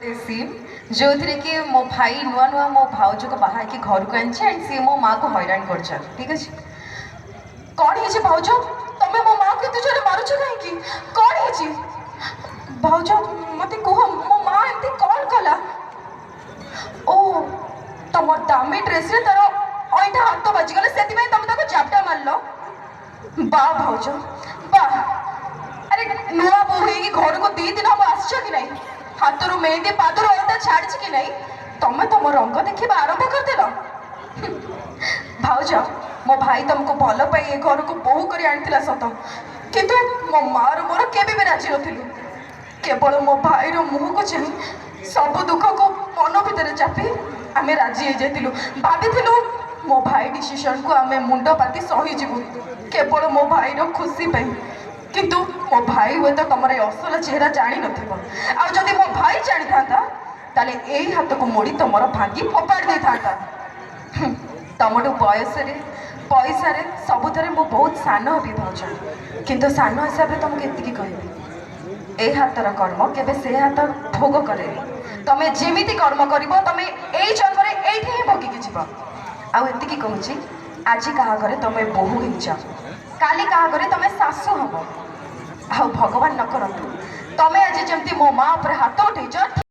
scene जो थी कि मो भाई नुआ नुआ मो भाउज को बाहर की घर को आनी एंड सी मो माँ को हैरान कर ठीक अच्छे कौन है भाउज तुम मो माँ को एत जोर मारुच कहीं कौन है भाउज मत कह मो माँ एमती कौन कला ओ तुम दामी ड्रेस रे तार अईटा हाथ बाजिगला से तुम झापटा मारल बा भाउज बा अरे नुआ बो घर को 2 दिन हम आस कि नहीं हाथ रू मेहंदी पादर अलता छाड़ी कि नहीं तुम तुम रंग देखा आरंभ करदेल भाउज मो भाई तुमको भल पाई घर को बोहू कर आनी सत किंतु मो मार मोर केबे भी राजी नथिलु केवल मो भाई रो मुह को चाही सब दुख को मन भितर चापी आमे राजी हो जाइलु भाभी मो भाई डिसीजन को आमे मुंड पाती सही जीवु केवल मो भाई रो खुशी पाई किंतु मो भाई हुए तो तुम असल चेहरा जानी नथि मो भाई जानी था ताले यही हाथ को मोड़ी तुम भांगी फोपाड़ दे था तुमठू बयस पैसा सबुथ मु बहुत सान भी भाज किंतु सान हिसाब से तुमको एति कहबी ए हाथर कर्म केबे से हाथ भोग करे तुम्हें जेमी कर्म कर तुम यही जन्म ये भोगिकी जीव आती कहूँ आज क्या घरे तुम बोहू हो काली क्या घरे तुम शाशु हम आ भगवान न करतु तुम आज जमती मो माँ हाथ उठेच